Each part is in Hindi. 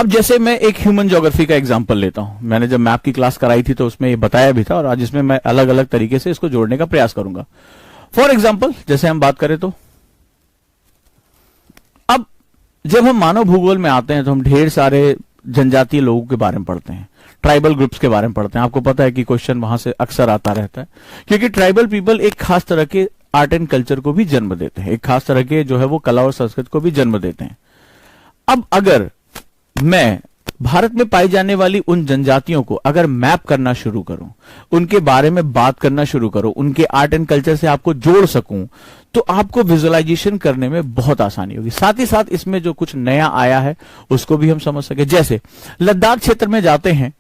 अब जैसे मैं एक ह्यूमन ज्योग्राफी का एग्जांपल लेता हूं, मैंने जब मैप की क्लास कराई थी तो उसमें ये बताया भी था, और आज इसमें मैं अलग अलग तरीके से इसको जोड़ने का प्रयास करूंगा। फॉर एग्जांपल जैसे हम बात करें तो अब जब हम मानव भूगोल में आते हैं तो हम ढेर सारे जनजातीय लोगों के बारे में पढ़ते हैं, ट्राइबल ग्रुप्स के बारे में पढ़ते हैं। आपको पता है कि क्वेश्चन वहां से अक्सर आता रहता है, क्योंकि ट्राइबल पीपल एक खास तरह के आर्ट एंड कल्चर को भी जन्म देते हैं, एक खास तरह के जो है वो कला और संस्कृति को भी जन्म देते हैं। अब अगर मैं भारत में पाई जाने वाली उन जनजातियों को अगर मैप करना शुरू करूं, उनके बारे में बात करना शुरू करूं, उनके आर्ट एंड कल्चर से आपको जोड़ सकूं, तो आपको विजुअलाइजेशन करने में बहुत आसानी होगी। साथ ही साथ इसमें जो कुछ नया आया है उसको भी हम समझ सके। जैसे लद्दाख क्षेत्र में जाते हैं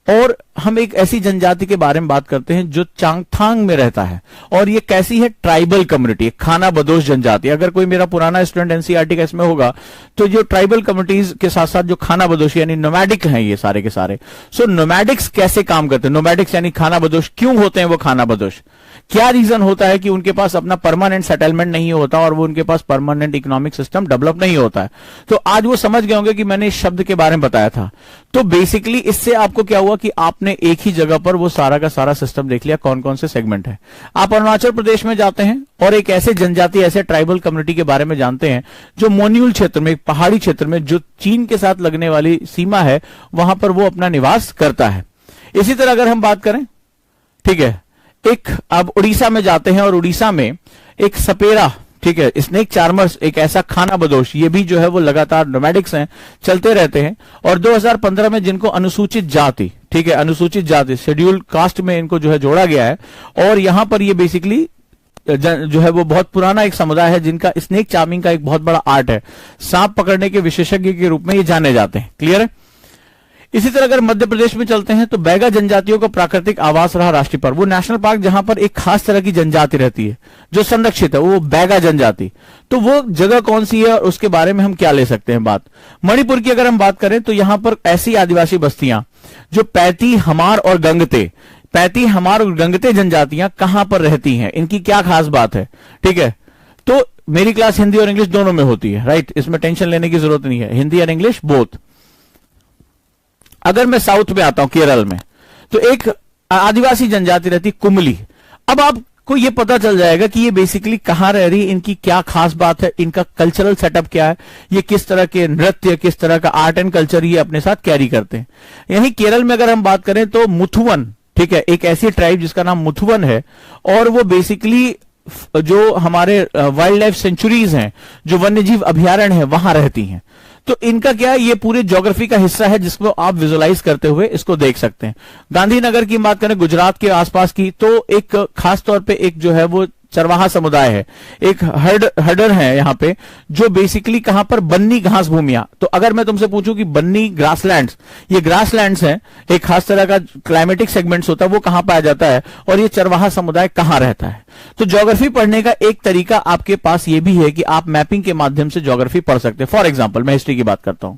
और हम एक ऐसी जनजाति के बारे में बात करते हैं जो चांगथांग में रहता है, और ये कैसी है, ट्राइबल कम्युनिटी, खाना बदोश जनजाति। अगर कोई मेरा पुराना स्टूडेंट एनसीईआरटी का इसमें होगा तो जो ट्राइबल कम्युनिटीज के साथ साथ जो खाना बदोश यानी नोमैडिक हैं ये सारे के सारे। सो नोमैडिक्स कैसे काम करते हैं, नोमैडिक्स यानी खाना बदोश क्यों होते हैं वो खाना बदोश, क्या रीजन होता है कि उनके पास अपना परमानेंट सेटलमेंट नहीं होता और वो उनके पास परमानेंट इकोनॉमिक सिस्टम डेवलप नहीं होता है। तो आज वो समझ गए होंगे कि मैंने इस शब्द के बारे में बताया था। तो बेसिकली इससे आपको क्या हुआ कि आपने एक ही जगह पर वो सारा का सारा सिस्टम देख लिया, कौन कौन से सेगमेंट है। आप अरुणाचल प्रदेश में जाते हैं और एक ऐसे जनजाति, ऐसे ट्राइबल कम्युनिटी के बारे में जानते हैं जो मोन्यूल क्षेत्र में, पहाड़ी क्षेत्र में, जो चीन के साथ लगने वाली सीमा है, वहां पर वो अपना निवास करता है। इसी तरह अगर हम बात करें, ठीक है, एक अब उड़ीसा में जाते हैं और उड़ीसा में एक सपेरा, ठीक है, स्नेक चार्मर्स, एक ऐसा खाना बदोश, ये भी जो है वो लगातार नोमैडिक्स हैं, चलते रहते हैं। और 2015 में जिनको अनुसूचित जाति, ठीक है, अनुसूचित जाति शेड्यूल्ड कास्ट में इनको जो है जोड़ा गया है, और यहां पर ये बेसिकली जो है वो बहुत पुराना एक समुदाय है जिनका स्नेक चार्मिंग का एक बहुत बड़ा आर्ट है, सांप पकड़ने के विशेषज्ञ के रूप में ये जाने जाते हैं। क्लियर है। इसी तरह अगर मध्य प्रदेश में चलते हैं तो बैगा जनजातियों का प्राकृतिक आवास रहा राष्ट्रीय पार्क, वो नेशनल पार्क जहां पर एक खास तरह की जनजाति रहती है जो संरक्षित है, वो बैगा जनजाति। तो वो जगह कौन सी है और उसके बारे में हम क्या ले सकते हैं बात। मणिपुर की अगर हम बात करें तो यहां पर ऐसी आदिवासी बस्तियां जो पैती, हमार और गंगते, पैती, हमार और गंगते जनजातियां कहां पर रहती हैं, इनकी क्या खास बात है, ठीक है। तो मेरी क्लास हिंदी और इंग्लिश दोनों में होती है, राइट, इसमें टेंशन लेने की जरूरत नहीं है, हिंदी और इंग्लिश बोथ। अगर मैं साउथ में आता हूं, केरल में, तो एक आदिवासी जनजाति रहती कुमली। अब आपको यह पता चल जाएगा कि ये बेसिकली कहां रह रही है, इनकी क्या खास बात है, इनका कल्चरल सेटअप क्या है, ये किस तरह के नृत्य, किस तरह का आर्ट एंड कल्चर ये अपने साथ कैरी करते हैं। यही केरल में अगर हम बात करें तो मुथुवन, ठीक है, एक ऐसी ट्राइब जिसका नाम मुथुवन है, और वो बेसिकली जो हमारे वाइल्ड लाइफ सेंचुरीज हैं, जो वन्यजीव अभयारण्य है, वहां रहती हैं। तो इनका क्या है, ये पूरे ज्योग्राफी का हिस्सा है जिसको आप विजुअलाइज करते हुए इसको देख सकते हैं। गांधीनगर की बात करें, गुजरात के आसपास की, तो एक खास तौर पे एक जो है वो चरवाहा समुदाय है, एक हर्डर है यहाँ पे, जो बेसिकली कहां पर बन्नी घास भूमियां। तो अगर मैं तुमसे पूछूं कि बन्नी ग्रासलैंड्स, ये ग्रासलैंड्स हैं, एक खास तरह का क्लाइमेटिक सेगमेंट्स होता है, वो कहां पाया जाता है और ये चरवाहा समुदाय कहां रहता है। तो ज्योग्राफी पढ़ने का एक तरीका आपके पास ये भी है कि आप मैपिंग के माध्यम से ज्योग्राफी पढ़ सकते हैं। फॉर एग्जाम्पल मैं हिस्ट्री की बात करता हूं,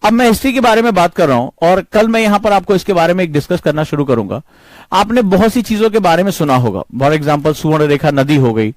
अब मैं हिस्ट्री के बारे में बात कर रहा हूं और कल मैं यहां पर आपको इसके बारे में एक डिस्कस करना शुरू करूंगा। आपने बहुत सी चीजों के बारे में सुना होगा, फॉर एग्जांपल सुवर्ण रेखा नदी हो गई।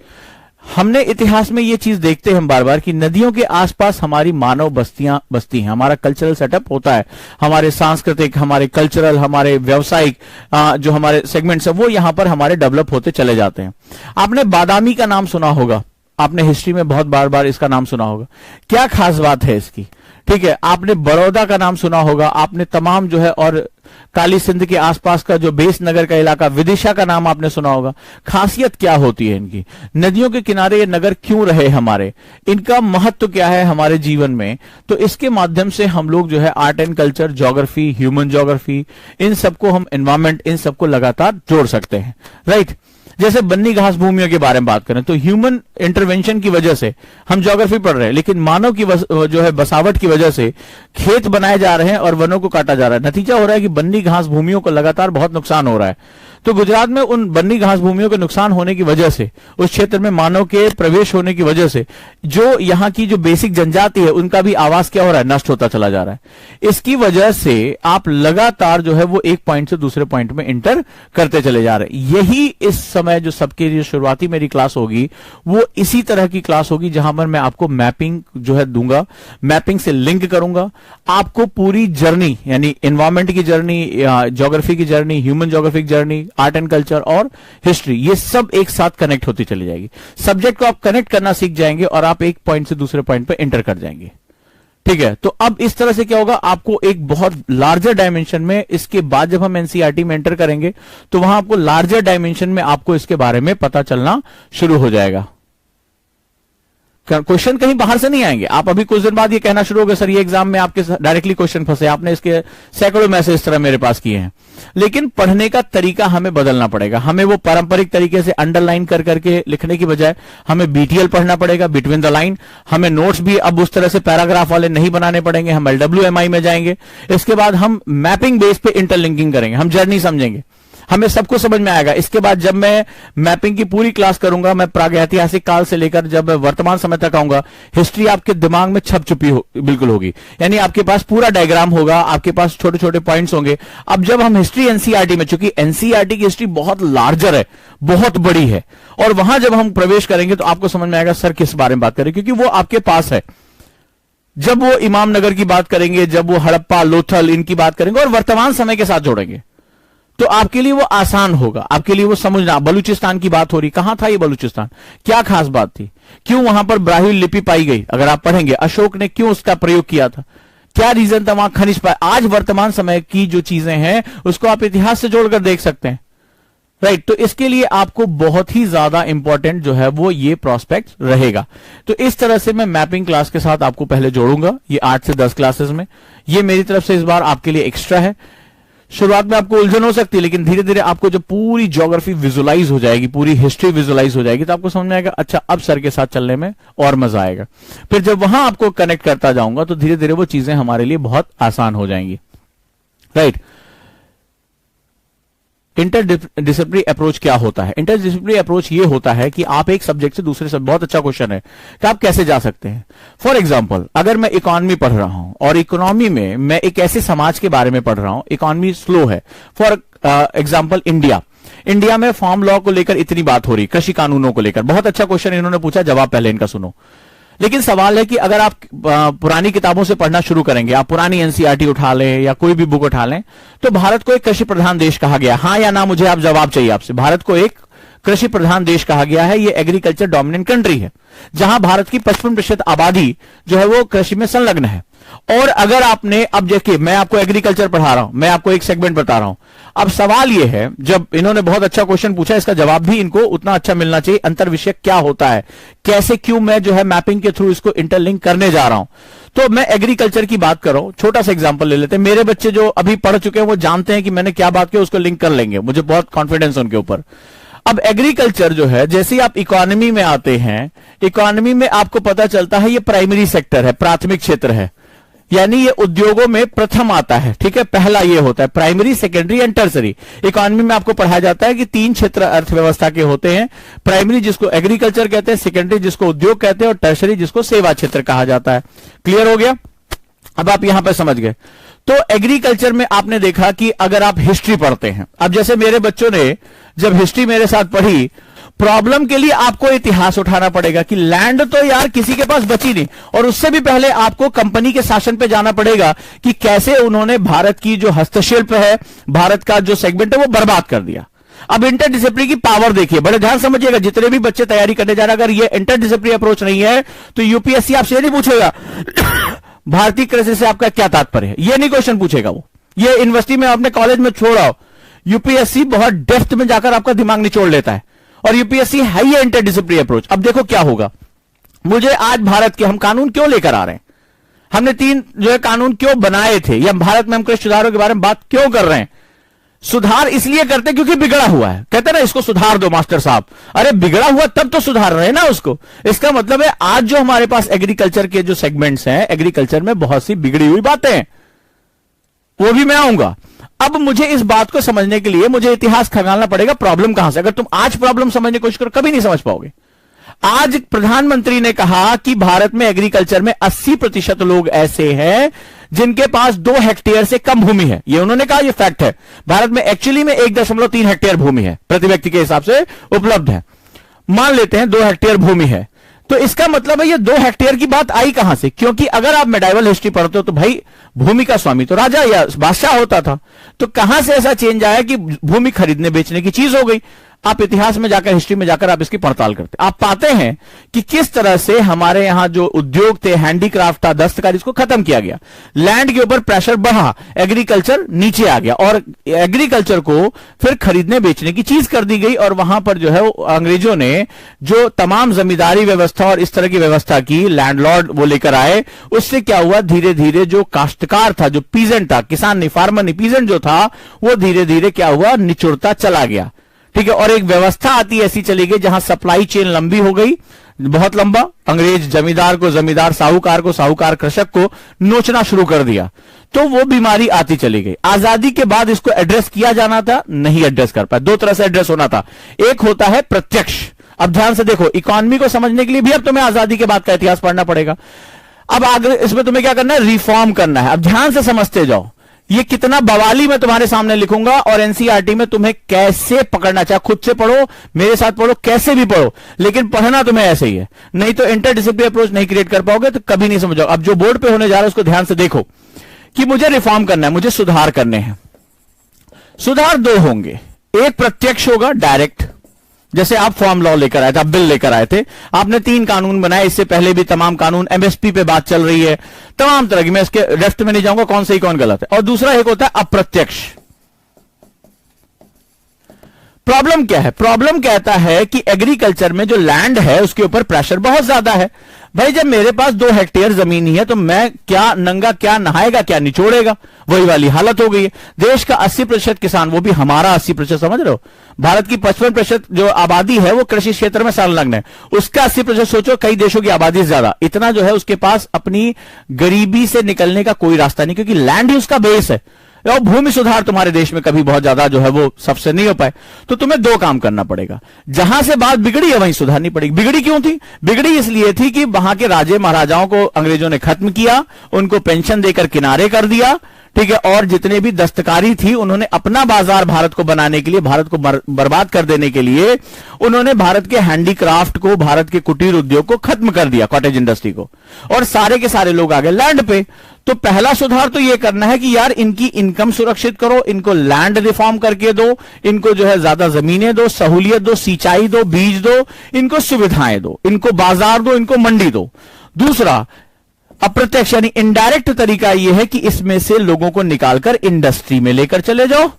हमने इतिहास में ये चीज देखते हैं हम बार बार कि नदियों के आसपास हमारी मानव बस्तियां बसती हैं, हमारा कल्चरल सेटअप होता है, हमारे सांस्कृतिक, हमारे कल्चरल, हमारे व्यावसायिक जो हमारे सेगमेंट्स है वो यहां पर हमारे डेवलप होते चले जाते हैं। आपने बादामी का नाम सुना होगा, आपने हिस्ट्री में बहुत बार बार इसका नाम सुना होगा, क्या खास बात है इसकी, ठीक है। आपने बड़ौदा का नाम सुना होगा, आपने तमाम जो है, और काली सिंध के आसपास का जो बेस नगर का इलाका विदिशा का नाम आपने सुना होगा। खासियत क्या होती है इनकी, नदियों के किनारे ये नगर क्यों रहे हमारे, इनका महत्व क्या है हमारे जीवन में। तो इसके माध्यम से हम लोग जो है art and culture, geography, human geography, इन सबको हम एनवायरमेंट, इन सबको लगातार जोड़ सकते हैं, राइट। जैसे बन्नी घास भूमियों के बारे में बात करें तो ह्यूमन इंटरवेंशन की वजह से हम ज्योग्राफी पढ़ रहे हैं, लेकिन मानव की जो है बसावट की वजह से खेत बनाए जा रहे हैं और वनों को काटा जा रहा है। नतीजा हो रहा है कि बन्नी घास भूमियों को लगातार बहुत नुकसान हो रहा है। तो गुजरात में उन बन्नी घास भूमियों के नुकसान होने की वजह से, उस क्षेत्र में मानव के प्रवेश होने की वजह से जो यहां की जो बेसिक जनजाति है उनका भी आवास क्या हो रहा है, नष्ट होता चला जा रहा है। इसकी वजह से आप लगातार जो है वो एक पॉइंट से दूसरे पॉइंट में इंटर करते चले जा रहे हैं। यही इस समय जो सबके लिए शुरुआती मेरी क्लास होगी वो इसी तरह की क्लास होगी, जहां पर मैं आपको मैपिंग जो है दूंगा, मैपिंग से लिंक करूंगा, आपको पूरी जर्नी यानी एनवायरमेंट की जर्नी, ज्योग्राफी की journey, human geographic journey, art and culture और हिस्ट्री, ये सब एक साथ कनेक्ट होती चली जाएगी। सब्जेक्ट को आप कनेक्ट करना सीख जाएंगे और आप एक पॉइंट से दूसरे पॉइंट पर एंटर कर जाएंगे। ठीक है, तो अब इस तरह से क्या होगा, आपको एक बहुत लार्जर डायमेंशन में, इसके बाद जब हम एनसीईआरटी में एंटर करेंगे तो वहां आपको लार्जर डायमेंशन में आपको इसके बारे में पता चलना शुरू हो जाएगा। क्वेश्चन कहीं बाहर से नहीं आएंगे। आप अभी कुछ दिन बाद ये कहना शुरू हो गए, सर ये एग्जाम में आपके डायरेक्टली क्वेश्चन फंसे, आपने इसके सैकड़ों मैसेज इस तरह मेरे पास किए हैं। लेकिन पढ़ने का तरीका हमें बदलना पड़ेगा। हमें वो पारंपरिक तरीके से अंडरलाइन कर करके लिखने की बजाय हमें बीटीएल पढ़ना पड़ेगा, बिटवीन द लाइन। हमें नोट्स भी अब उस तरह से पैराग्राफ वाले नहीं बनाने पड़ेंगे, हम LWMI में जाएंगे। इसके बाद हम मैपिंग बेस पे इंटरलिंकिंग करेंगे, हम जर्नी समझेंगे, हमें सब कुछ समझ में आएगा। इसके बाद जब मैं मैपिंग की पूरी क्लास करूंगा, मैं प्रागैतिहासिक काल से लेकर जब वर्तमान समय तक आऊंगा, हिस्ट्री आपके दिमाग में छप चुकी बिल्कुल होगी, यानी आपके पास पूरा डायग्राम होगा, आपके पास छोटे छोटे पॉइंट्स होंगे। अब जब हम हिस्ट्री एनसीईआरटी में, चूंकि एनसीईआरटी की हिस्ट्री बहुत लार्जर है, बहुत बड़ी है, और वहां जब हम प्रवेश करेंगे तो आपको समझ में आएगा सर किस बारे में बात करें, क्योंकि वो आपके पास है। जब वो इमाम नगर की बात करेंगे, जब वो हड़प्पा, लोथल इनकी बात करेंगे और वर्तमान समय के साथ जोड़ेंगे, तो आपके लिए वो आसान होगा, आपके लिए वो समझना। बलूचिस्तान की बात हो रही, कहां था ये बलूचिस्तान, क्या खास बात थी, क्यों वहां पर ब्राह्मी लिपि पाई गई, अगर आप पढ़ेंगे अशोक ने क्यों उसका प्रयोग किया था, क्या रीजन था, वहां खनिज पाए। आज वर्तमान समय की जो चीजें हैं उसको आप इतिहास से जोड़कर देख सकते हैं, राइट। तो इसके लिए आपको बहुत ही ज्यादा इंपॉर्टेंट जो है वो ये प्रोस्पेक्ट रहेगा। तो इस तरह से मैं मैपिंग क्लास के साथ आपको पहले जोड़ूंगा, ये 8 से 10 क्लासेस में। ये मेरी तरफ से इस बार आपके लिए एक्स्ट्रा है। शुरुआत में आपको उलझन हो सकती है, लेकिन धीरे धीरे आपको जब पूरी ज्योग्राफी विजुलाइज हो जाएगी, पूरी हिस्ट्री विजुलाइज हो जाएगी, तो आपको समझ में आएगा अच्छा अब सर के साथ चलने में और मजा आएगा। फिर जब वहां आपको कनेक्ट करता जाऊंगा तो धीरे धीरे वो चीजें हमारे लिए बहुत आसान हो जाएंगी, राइट। इंटरडिसिप्लिनरी अप्रोच क्या होता है? इंटरडिसिप्लिनरी अप्रोच ये होता है कि आप एक सब्जेक्ट से दूसरे सब्जेक्ट, बहुत अच्छा क्वेश्चन है कि आप कैसे जा सकते हैं। फॉर एग्जांपल, अगर मैं इकोनॉमी पढ़ रहा हूं और इकोनॉमी में मैं एक ऐसे समाज के बारे में पढ़ रहा हूं, इकोनॉमी स्लो है, फॉर एग्जांपल इंडिया में फार्म लॉ को लेकर इतनी बात हो रही, कृषि कानूनों को लेकर, बहुत अच्छा क्वेश्चन इन्होंने पूछा, जवाब पहले इनका सुनो। लेकिन सवाल है कि अगर आप पुरानी किताबों से पढ़ना शुरू करेंगे, आप पुरानी एनसीईआरटी उठा लें या कोई भी बुक उठा लें, तो भारत को एक कृषि प्रधान देश कहा गया, हाँ या ना, मुझे आप जवाब चाहिए आपसे। भारत को एक कृषि प्रधान देश कहा गया है, ये एग्रीकल्चर डोमिनेंट कंट्री है, जहां भारत की 55% आबादी जो है वो कृषि में संलग्न है। और अगर आपने, अब देखिए मैं आपको एग्रीकल्चर पढ़ा रहा हूं, मैं आपको एक सेगमेंट बता रहा हूं। अब सवाल यह है, जब इन्होंने बहुत अच्छा क्वेश्चन पूछा, इसका जवाब भी इनको उतना अच्छा मिलना चाहिए। अंतर विषय क्या होता है, कैसे, क्यों मैं जो है मैपिंग के थ्रू इसको इंटरलिंक करने जा रहा हूं। तो मैं एग्रीकल्चर की बात कर रहा हूं, छोटा सा एग्जांपल ले लेते हैं। मेरे बच्चे जो अभी पढ़ चुके हैं वो जानते हैं कि मैंने क्या बात की, उसको लिंक कर लेंगे, मुझे बहुत कॉन्फिडेंस उनके ऊपर। अब एग्रीकल्चर जो है, जैसे ही आप इकोनॉमी में आते हैं, इकोनॉमी में आपको पता चलता है ये प्राइमरी सेक्टर है, प्राथमिक क्षेत्र है, यानी ये उद्योगों में प्रथम आता है, ठीक है। पहला ये होता है primary, secondary and tertiary. Economy में आपको पढ़ाया जाता है कि 3 क्षेत्र अर्थव्यवस्था के होते हैं, प्राइमरी जिसको एग्रीकल्चर कहते हैं, सेकेंडरी जिसको उद्योग कहते हैं, और टर्सरी जिसको सेवा क्षेत्र कहा जाता है। क्लियर हो गया? अब आप यहां पर समझ गए। तो एग्रीकल्चर में आपने देखा कि अगर आप हिस्ट्री पढ़ते हैं, अब जैसे मेरे बच्चों ने जब हिस्ट्री मेरे साथ पढ़ी, प्रॉब्लम के लिए आपको इतिहास उठाना पड़ेगा कि लैंड तो यार किसी के पास बची नहीं, और उससे भी पहले आपको कंपनी के शासन पे जाना पड़ेगा कि कैसे उन्होंने भारत की जो हस्तशिल्प है, भारत का जो सेगमेंट है वो बर्बाद कर दिया। अब इंटरडिसिप्लिनरी की पावर देखिए, बड़े ध्यान समझिएगा, जितने भी बच्चे तैयारी करने जा रहे हैं, अगर ये इंटरडिसिप्लिनरी अप्रोच नहीं है तो यूपीएससी आपसे ये नहीं पूछेगा भारतीय कृषि से आपका क्या तात्पर्य है, ये नहीं क्वेश्चन पूछेगा वो। ये यूनिवर्सिटी में अपने कॉलेज में छोड़ाओ, यूपीएससी बहुत डेप्थ में जाकर आपका दिमाग निचोड़ लेता है, और यूपीएससी है ये इंटरडिसिप्लिनरी अप्रोच। अब देखो क्या होगा, मुझे आज भारत के हम कानून क्यों लेकर आ रहे हैं, हमने 3 जो है कानून क्यों बनाए थे, या भारत में हम कृषि सुधारों के बारे में बात क्यों कर रहे हैं। सुधार इसलिए करते क्योंकि बिगड़ा हुआ है, कहते ना इसको सुधार दो मास्टर साहब, अरे बिगड़ा हुआ तब तो सुधार रहे ना उसको। इसका मतलब है आज जो हमारे पास एग्रीकल्चर के जो सेगमेंट्स हैं, एग्रीकल्चर में बहुत सी बिगड़ी हुई बातें हैं, वो भी मैं आऊंगा। अब मुझे इस बात को समझने के लिए मुझे इतिहास खंगालना पड़ेगा प्रॉब्लम कहां से। अगर तुम आज प्रॉब्लम समझने की कोशिश करो कभी नहीं समझ पाओगे। आज प्रधानमंत्री ने कहा कि भारत में एग्रीकल्चर में 80% लोग ऐसे हैं जिनके पास 2 हेक्टेयर से कम भूमि है। ये उन्होंने कहा, ये फैक्ट है। भारत में एक्चुअली में 1.3 हेक्टेयर भूमि है, प्रति व्यक्ति के हिसाब से उपलब्ध है। मान लेते हैं 2 हेक्टेयर भूमि है, तो इसका मतलब है ये 2 हेक्टेयर की बात आई कहां से? क्योंकि अगर आप मेडाइवल हिस्ट्री पढ़ते हो तो भाई भूमि का स्वामी तो राजा या बादशाह होता था। तो कहां से ऐसा चेंज आया कि भूमि खरीदने बेचने की चीज हो गई? आप इतिहास में जाकर, हिस्ट्री में जाकर आप इसकी पड़ताल करते, आप पाते हैं कि किस तरह से हमारे यहां जो उद्योग थे, हैंडीक्राफ्ट था, दस्तकारी, इसको खत्म किया गया। लैंड के ऊपर प्रेशर बढ़ा, एग्रीकल्चर नीचे आ गया और एग्रीकल्चर को फिर खरीदने बेचने की चीज कर दी गई। और वहां पर जो है अंग्रेजों ने जो तमाम जमींदारी व्यवस्था और इस तरह की व्यवस्था की, लैंडलॉर्ड वो लेकर आए। उससे क्या हुआ, धीरे धीरे जो काश्तकार था, जो पीजेंट था, किसान नहीं, फार्मर नहीं, पीजेंट जो था, वो धीरे धीरे क्या हुआ, निचुड़ता चला गया। ठीक है, और एक व्यवस्था आती ऐसी चली गई जहां सप्लाई चेन लंबी हो गई, बहुत लंबा। अंग्रेज जमींदार को जमींदार, साहूकार को साहूकार, कृषक को नोचना शुरू कर दिया। तो वो बीमारी आती चली गई। आजादी के बाद इसको एड्रेस किया जाना था, नहीं एड्रेस कर पाया। 2 तरह से एड्रेस होना था। एक होता है प्रत्यक्ष। अब ध्यान से देखो, इकोनॉमी को समझने के लिए भी अब तुम्हें आजादी के बाद का इतिहास पढ़ना पड़ेगा। अब आगे इसमें तुम्हें क्या करना है, रिफॉर्म करना है। अब ध्यान से समझते जाओ, ये कितना बवाली मैं तुम्हारे सामने लिखूंगा और एनसीईआरटी में तुम्हें कैसे पकड़ना, चाहे खुद से पढ़ो, मेरे साथ पढ़ो, कैसे भी पढ़ो, लेकिन पढ़ना तुम्हें ऐसे ही है। नहीं तो इंटरडिसिप्लिनरी अप्रोच नहीं क्रिएट कर पाओगे तो कभी नहीं समझो। अब जो बोर्ड पे होने जा रहा है उसको ध्यान से देखो कि मुझे रिफॉर्म करना है, मुझे सुधार करने हैं। सुधार 2 होंगे, एक प्रत्यक्ष होगा, डायरेक्ट, जैसे आप फॉर्म लॉ लेकर आए थे, आप बिल लेकर आए थे, आपने 3 कानून बनाए, इससे पहले भी तमाम कानून, एमएसपी पे बात चल रही है, तमाम तरह की, मैं इसके लेफ्ट में नहीं जाऊंगा कौन सही कौन गलत है। और दूसरा एक होता है अप्रत्यक्ष। प्रॉब्लम क्या है? प्रॉब्लम कहता है कि एग्रीकल्चर में जो लैंड है उसके ऊपर प्रेशर बहुत ज्यादा है। भाई जब मेरे पास 2 हेक्टेयर जमीन ही है तो मैं क्या नंगा, क्या नहाएगा, क्या निचोड़ेगा, वही वाली हालत हो गई है। देश का 80% किसान, वो भी हमारा 80%, समझ रहे हो, भारत की 55% जो आबादी है वो कृषि क्षेत्र में संलग्न है, उसका 80% सोचो, कई देशों की आबादी से ज्यादा, इतना जो है उसके पास अपनी गरीबी से निकलने का कोई रास्ता नहीं, क्योंकि लैंड ही उसका बेस है। और भूमि सुधार तुम्हारे देश में कभी बहुत ज्यादा जो है वो सबसे नहीं हो पाए। तो तुम्हें 2 काम करना पड़ेगा। जहां से बात बिगड़ी है वहीं सुधारनी पड़ेगी। बिगड़ी क्यों थी? बिगड़ी इसलिए थी कि वहां के राजे महाराजाओं को अंग्रेजों ने खत्म किया, उनको पेंशन देकर किनारे कर दिया। ठीक है, और जितने भी दस्तकारी थी उन्होंने अपना बाजार भारत को बनाने के लिए, भारत को बर्बाद कर देने के लिए उन्होंने भारत के हैंडीक्राफ्ट को, भारत के कुटीर उद्योग को खत्म कर दिया, कॉटेज इंडस्ट्री को, और सारे के सारे लोग आ गए लैंड पे। तो पहला सुधार तो यह करना है कि यार इनकी इनकम सुरक्षित करो, इनको लैंड रिफॉर्म करके दो, इनको जो है ज्यादा जमीनें दो, सहूलियत दो, सिंचाई दो, बीज दो, इनको सुविधाएं दो, इनको बाजार दो, इनको मंडी दो। दूसरा अप्रत्यक्ष यानी इनडायरेक्ट तरीका यह है कि इसमें से लोगों को निकालकर इंडस्ट्री में लेकर चले जाओ।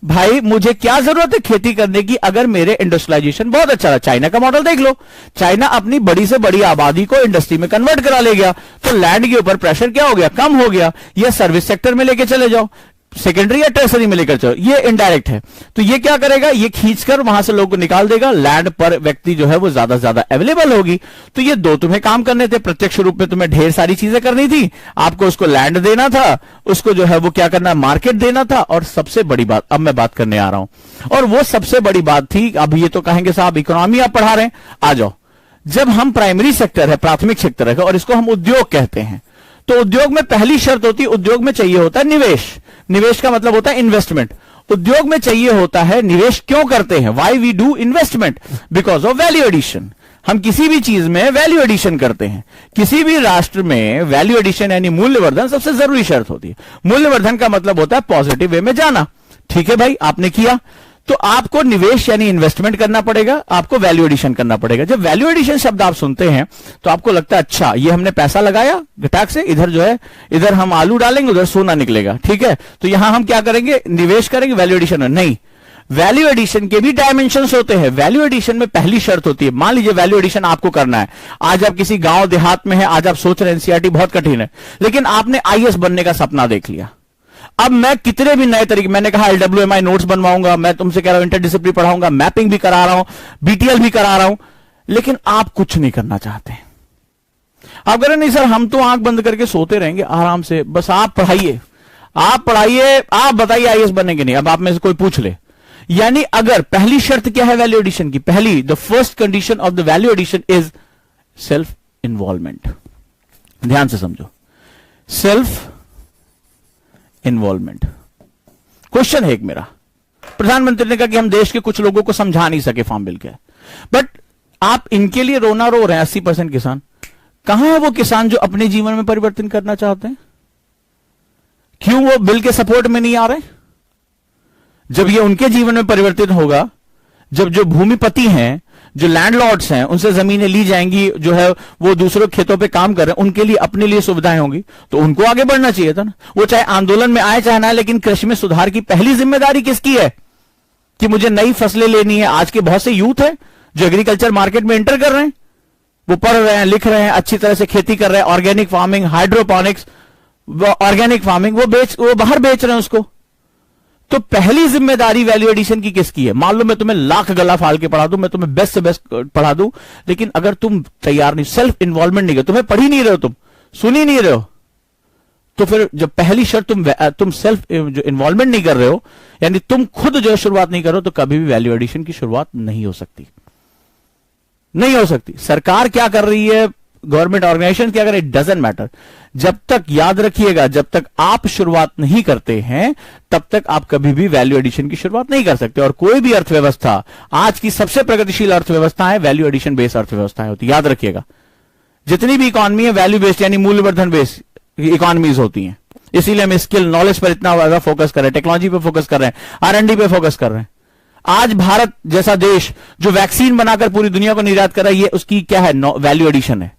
भाई मुझे क्या जरूरत है खेती करने की अगर मेरे इंडस्ट्रियलाइजेशन बहुत अच्छा रहा। चाइना का मॉडल देख लो, चाइना अपनी बड़ी से बड़ी आबादी को इंडस्ट्री में कन्वर्ट करा ले गया, तो लैंड के ऊपर प्रेशर क्या हो गया, कम हो गया। ये सर्विस सेक्टर में लेके चले जाओ, सेकेंडरी या टर्सरी में लेकर चलो, ये इनडायरेक्ट है। तो ये क्या करेगा, ये खींचकर वहां से लोगों को निकाल देगा, लैंड पर व्यक्ति जो है वो ज्यादा से ज्यादा अवेलेबल होगी। तो ये 2 तुम्हें काम करने थे। प्रत्यक्ष रूप में तुम्हें ढेर सारी चीजें करनी थी, आपको उसको लैंड देना था, उसको जो है वो क्या करना, मार्केट देना था। और सबसे बड़ी बात अब मैं बात करने आ रहा हूं, और वो सबसे बड़ी बात थी, अब ये तो कहेंगे साहब इकोनॉमी आप पढ़ा रहे हैं, आ जाओ। जब हम प्राइमरी सेक्टर है, प्राथमिक सेक्टर है, और इसको हम उद्योग कहते हैं, तो उद्योग में पहली शर्त होती है, उद्योग में चाहिए होता है निवेश। निवेश का मतलब होता है इन्वेस्टमेंट। उद्योग में चाहिए होता है निवेश। क्यों करते हैं? Why we do investment? Because of value addition. हम किसी भी चीज में वैल्यू एडिशन करते हैं। किसी भी राष्ट्र में वैल्यू एडिशन यानी मूल्यवर्धन सबसे जरूरी शर्त होती है। मूल्यवर्धन का मतलब होता है पॉजिटिव वे में जाना। ठीक है भाई, आपने किया तो आपको निवेश यानी इन्वेस्टमेंट करना पड़ेगा, आपको वैल्यू एडिशन करना पड़ेगा। जब वैल्यू एडिशन शब्द आप सुनते हैं तो आपको लगता है अच्छा ये हमने पैसा लगाया घटाक से, इधर जो है इधर हम आलू डालेंगे उधर सोना निकलेगा। ठीक है, तो यहां हम क्या करेंगे, निवेश करेंगे, वैल्यू एडिशन नहीं। वैल्यू एडिशन के भी डायमेंशंस होते हैं। वैल्यू एडिशन में पहली शर्त होती है, मान लीजिए वैल्यू एडिशन आपको करना है, आज आप किसी गांव देहात में है, आज आप सोच रहे हैं एनसीईआरटी बहुत कठिन है, लेकिन आपने आईएएस बनने का सपना देख लिया। अब मैं कितने भी नए तरीके, मैंने कहा एलडब्ल्यूएमआई नोट्स बनवाऊंगा, मैं तुमसे कह रहा हूं इंटरडिसिप्लिनरी पढ़ाऊंगा, मैपिंग भी करा रहा हूं, बीटीएल भी करा रहा हूं, लेकिन आप कुछ नहीं करना चाहते। आप कह रहे नहीं सर हम तो आंख बंद करके सोते रहेंगे आराम से, बस आप पढ़ाइए, आप पढ़ाइए, आप बताइए आईएएस बनेंगे नहीं। अब आप में से कोई पूछ ले, यानी अगर पहली शर्त क्या है वैल्यू एडिशन की, पहली the first condition of the value addition is self involvement. ध्यान से समझो, सेल्फ इन्वॉल्वमेंट। क्वेश्चन है एक मेरा, प्रधानमंत्री ने कहा कि हम देश के कुछ लोगों को समझा नहीं सके फार्म बिल क्या है, बट आप इनके लिए रोना रो रहे हैं। 80% किसान, कहां है वो किसान जो अपने जीवन में परिवर्तन करना चाहते हैं? क्यों वो बिल के सपोर्ट में नहीं आ रहे? जब ये उनके जीवन में परिवर्तित होगा, जब जो भूमिपति हैं, जो लैंडलॉर्ड्स हैं, उनसे जमीनें ली जाएंगी, जो है वो दूसरों खेतों पे काम कर रहे हैं, उनके लिए अपने लिए सुविधाएं होंगी, तो उनको आगे बढ़ना चाहिए था ना। वो चाहे आंदोलन में आए चाहे ना आए, लेकिन कृषि में सुधार की पहली जिम्मेदारी किसकी है कि मुझे नई फसलें लेनी है। आज के बहुत से यूथ है जो एग्रीकल्चर मार्केट में एंटर कर रहे हैं, वो पढ़ रहे हैं, लिख रहे हैं, अच्छी तरह से खेती कर रहे हैं, organic farming, hydroponics, organic farming, वो बाहर बेच रहे हैं उसको। तो पहली जिम्मेदारी वैल्यू एडिशन की किसकी है? मान लो मैं तुम्हें लाख गला फाल के पढ़ा दूं, मैं तुम्हें बेस्ट से बेस्ट पढ़ा दूं, लेकिन अगर तुम तैयार नहीं, सेल्फ इन्वॉल्वमेंट नहीं कर, तुम्हें पढ़ ही नहीं रहे हो, तुम सुन ही नहीं रहे हो, तो फिर जब पहली शर्त तुम सेल्फ जो इन्वॉल्वमेंट नहीं कर रहे हो, यानी तुम खुद जो शुरुआत नहीं करो, तो कभी भी वैल्यू एडिशन की शुरुआत नहीं हो सकती, नहीं हो सकती। सरकार क्या कर रही है, गवर्नमेंट ऑर्गेनाइजेशन क्या कर रही है, डजंट मैटर। जब तक, याद रखिएगा, जब तक आप शुरुआत नहीं करते हैं, तब तक आप कभी भी वैल्यू एडिशन की शुरुआत नहीं कर सकते। और कोई भी अर्थव्यवस्था, आज की सबसे प्रगतिशील अर्थव्यवस्था है वैल्यू एडिशन बेस्ड अर्थव्यवस्थाएं होती, याद रखिएगा। जितनी भी इकॉनमी है वैल्यू बेस्ड यानी मूल्यवर्धन बेस्ड इकोनॉमीज होती हैं। इसीलिए हम स्किल, नॉलेज पर इतना ज्यादा फोकस कर रहे हैं, टेक्नोलॉजी पर फोकस कर रहे हैं, R&D पे फोकस कर रहे हैं। आज भारत जैसा देश जो वैक्सीन बनाकर पूरी दुनिया को निर्यात कर रहा है, ये उसकी क्या है, वैल्यू एडिशन है।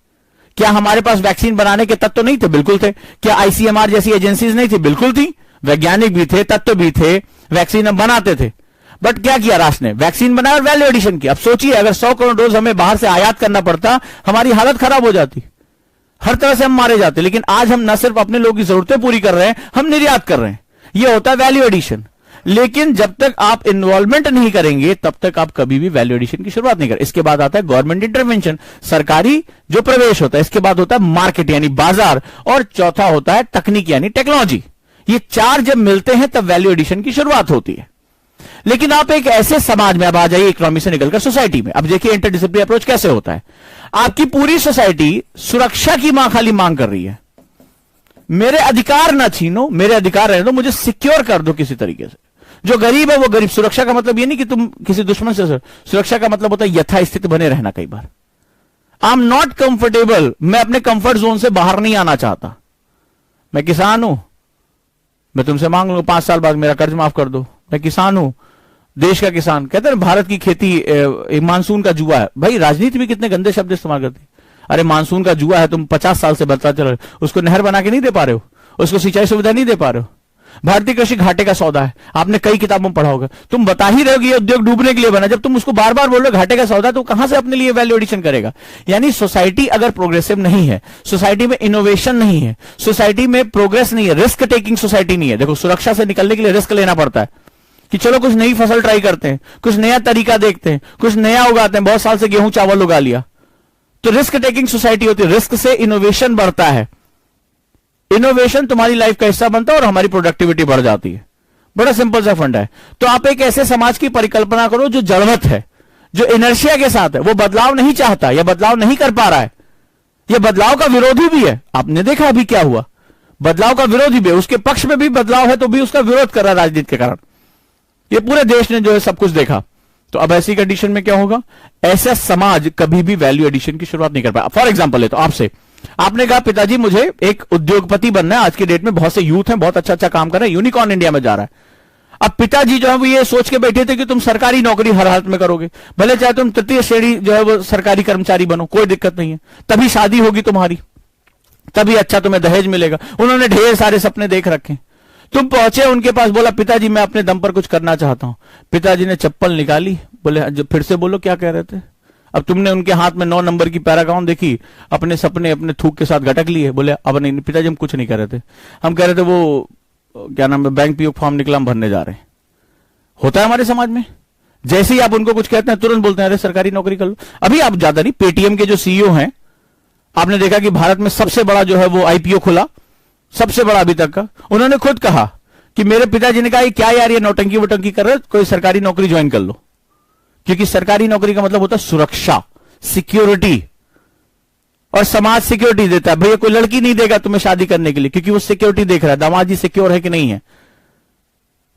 क्या हमारे पास वैक्सीन बनाने के तत्व नहीं थे? बिल्कुल थे। क्या ICMR जैसी एजेंसीज नहीं थी? बिल्कुल थी। वैज्ञानिक भी थे, तत्व भी थे, वैक्सीन हम बनाते थे। बट क्या किया राष्ट्र ने? वैक्सीन बनाया और वैल्यू एडिशन किया। अब सोचिए, अगर 100 करोड़ डोज हमें बाहर से आयात करना पड़ता, हमारी हालत खराब हो जाती, हर तरह से हम मारे जाते। लेकिन आज हम न सिर्फ अपने लोगों की जरूरतें पूरी कर रहे हैं, हम निर्यात कर रहे हैं। यह होता है वैल्यू एडिशन। लेकिन जब तक आप इन्वॉल्वमेंट नहीं करेंगे, तब तक आप कभी भी वैल्यू एडिशन की शुरुआत नहीं करें। इसके बाद आता है गवर्नमेंट इंटरवेंशन, सरकारी जो प्रवेश होता है। इसके बाद होता है मार्केट यानी बाजार, और चौथा होता है तकनीक यानी टेक्नोलॉजी। ये चार जब मिलते हैं तब वैल्यू एडिशन की शुरुआत होती है। लेकिन आप एक ऐसे समाज में अब आ जाइए, इकोनॉमी से निकलकर सोसाइटी में। अब देखिए इंटरडिसिप्लिनरी अप्रोच कैसे होता है। आपकी पूरी सोसाइटी सुरक्षा की खाली मांग कर रही है, मेरे अधिकार ना छीनो, मेरे अधिकार रहने दो, मुझे सिक्योर कर दो किसी तरीके से। जो गरीब है वो गरीब। सुरक्षा का मतलब ये नहीं कि तुम किसी दुश्मन से, सुरक्षा का मतलब होता है यथास्थिति बने रहना। कई बार आई एम नॉट कंफर्टेबल, मैं अपने कंफर्ट जोन से बाहर नहीं आना चाहता। मैं किसान हूं, मैं तुमसे मांग लूं 5 साल बाद मेरा कर्ज माफ कर दो। मैं किसान हूं, देश का किसान। कहते हैं भारत की खेती मानसून का जुआ है। भाई राजनीति भी कितने गंदे शब्द इस्तेमाल करती है। अरे मानसून का जुआ है, तुम 50 साल से बदलता चल रहे हो, उसको नहर बना के नहीं दे पा रहे हो, उसको सिंचाई सुविधा नहीं दे पा रहे हो। भारतीय कृषि घाटे का सौदा है, आपने कई किताबों में पढ़ा होगा। तुम बता ही रहे हो कि ये उद्योग डूबने के लिए बना, जब तुम उसको बार बार बोल रहे हो घाटे का सौदा, तो कहां से अपने लिए वैल्यू एडिशन करेगा? यानी सोसाइटी अगर प्रोग्रेसिव नहीं है, सोसाइटी में इनोवेशन नहीं है, सोसाइटी में प्रोग्रेस नहीं है, रिस्क टेकिंग सोसाइटी नहीं है। देखो, सुरक्षा से निकलने के लिए रिस्क लेना पड़ता है कि चलो कुछ नई फसल ट्राई करते हैं, कुछ नया तरीका देखते हैं, कुछ नया उगाते हैं। बहुत साल से गेहूं चावल उगा लिया, तो रिस्क टेकिंग सोसाइटी होती है। रिस्क से इनोवेशन बढ़ता है, इनोवेशन तुम्हारी लाइफ का हिस्सा बनता है और हमारी प्रोडक्टिविटी बढ़ जाती है। बड़ा सिंपल सा फंडा है। तो आप एक ऐसे समाज की परिकल्पना करो जो जड़वत है, जो इनर्शिया के साथ है, वो बदलाव नहीं चाहता या बदलाव नहीं कर पा रहा है, यह बदलाव का विरोधी भी है। आपने देखा अभी क्या हुआ, बदलाव का विरोधी भी है, उसके पक्ष में भी बदलाव है तो भी उसका विरोध कर रहा है राजनीति के कारण। ये पूरे देश ने जो है सब कुछ देखा। तो अब ऐसी कंडीशन में क्या होगा? ऐसा समाज कभी भी वैल्यू एडिशन की शुरुआत नहीं कर पाया। फॉर एग्जांपल ले तो आपसे, आपने कहा पिताजी मुझे एक उद्योगपति बनना है। आज की डेट में बहुत से यूथ हैं, बहुत अच्छा काम कर रहे हैं, यूनिकॉर्न इंडिया में जा रहा है। अब पिताजी जो है वो ये सोच के बैठे थे कि तुम सरकारी नौकरी हर हालत में करोगे, भले चाहे तुम तृतीय श्रेणी जो है वो सरकारी कर्मचारी बनो, कोई दिक्कत नहीं है, तभी शादी होगी तुम्हारी, तभी अच्छा तुम्हें दहेज मिलेगा। उन्होंने ढेर सारे सपने देख रखे। तुम पहुंचे उनके पास, बोला पिताजी मैं अपने दम पर कुछ करना चाहता हूं। पिताजी ने चप्पल निकाली, बोले फिर से बोलो क्या कह रहे थे। अब तुमने उनके हाथ में 9 नंबर की पैरागाउन देखी, अपने सपने अपने थूक के साथ घटक लिए। बोले अब नहीं पिताजी हम कुछ नहीं कह रहे थे, हम कह रहे थे वो क्या नाम है बैंक पीओ फॉर्म निकला, हम भरने जा रहे हैं। होता है हमारे समाज में, जैसे ही आप उनको कुछ कहते हैं तुरंत बोलते हैं अरे सरकारी नौकरी कर लो। अभी आप ज्यादा नहीं, पेटीएम के जो CEO हैं, आपने देखा कि भारत में सबसे बड़ा जो है वो IPO खुला सबसे बड़ा अभी तक का। उन्होंने खुद कहा कि मेरे पिताजी ने कहा क्या यार ये नौटंकी वोटंकी कर रहे, कोई सरकारी नौकरी ज्वाइन कर लो, क्योंकि सरकारी नौकरी का मतलब होता है सुरक्षा, सिक्योरिटी, और समाज सिक्योरिटी देता है। भैया कोई लड़की नहीं देगा तुम्हें शादी करने के लिए, क्योंकि वो सिक्योरिटी देख रहा है दामाद जी सिक्योर है कि नहीं है।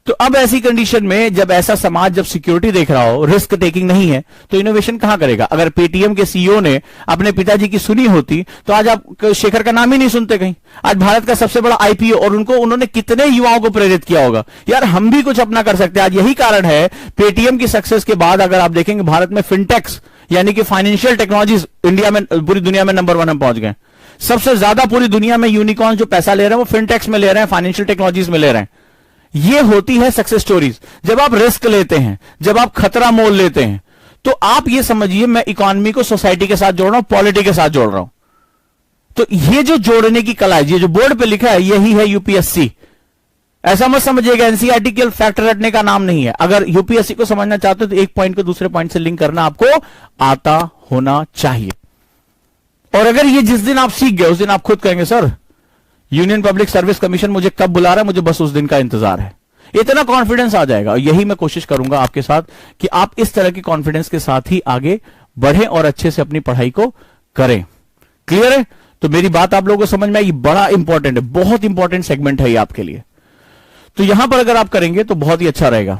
तो अब ऐसी कंडीशन में जब ऐसा समाज जब सिक्योरिटी देख रहा हो, रिस्क टेकिंग नहीं है, तो इनोवेशन कहां करेगा। अगर पेटीएम के सीईओ ने अपने पिताजी की सुनी होती तो आज आप शेखर का नाम ही नहीं सुनते कहीं। आज भारत का सबसे बड़ा आईपीओ, और उन्होंने कितने युवाओं को प्रेरित किया होगा, यार हम भी कुछ अपना कर सकते हैं। आज यही कारण है पेटीएम की सक्सेस के बाद अगर आप देखेंगे भारत में फिनटेक्स यानी कि फाइनेंशियल टेक्नोलॉजीज इंडिया में, पूरी दुनिया में नंबर 1 हम पहुंच गए। सबसे ज्यादा पूरी दुनिया में यूनिकॉर्न जो पैसा ले रहे हैं वो फिनटेक्स में ले रहे हैं, फाइनेंशियल टेक्नोलॉजीज में ले रहे हैं। ये होती है सक्सेस स्टोरीज। जब आप रिस्क लेते हैं, जब आप खतरा मोल लेते हैं, तो आप ये समझिए मैं इकोनॉमी को सोसाइटी के साथ जोड़ रहा हूं, पॉलिटी के साथ जोड़ रहा हूं। तो ये जो जोड़ने की कला है, ये जो बोर्ड पे लिखा है, यही है यूपीएससी। ऐसा मत समझिएगा एनसीईआरटी केवल फैक्ट रटने का नाम नहीं है। अगर यूपीएससी को समझना चाहते हो तो एक पॉइंट को दूसरे पॉइंट से लिंक करना आपको आता होना चाहिए। और अगर ये जिस दिन आप सीख गए उस दिन आप खुद कहेंगे sir union public service commission मुझे कब बुला रहा है, मुझे बस उस दिन का इंतजार है। इतना कॉन्फिडेंस आ जाएगा। और यही मैं कोशिश करूंगा आपके साथ कि आप इस तरह के कॉन्फिडेंस के साथ ही आगे बढ़ें और अच्छे से अपनी पढ़ाई को करें। क्लियर है? तो मेरी बात आप लोगों को समझ में आई? बड़ा इंपॉर्टेंट है, बहुत इंपॉर्टेंट सेगमेंट है ये आपके लिए। तो यहां पर अगर आप करेंगे तो बहुत ही अच्छा रहेगा।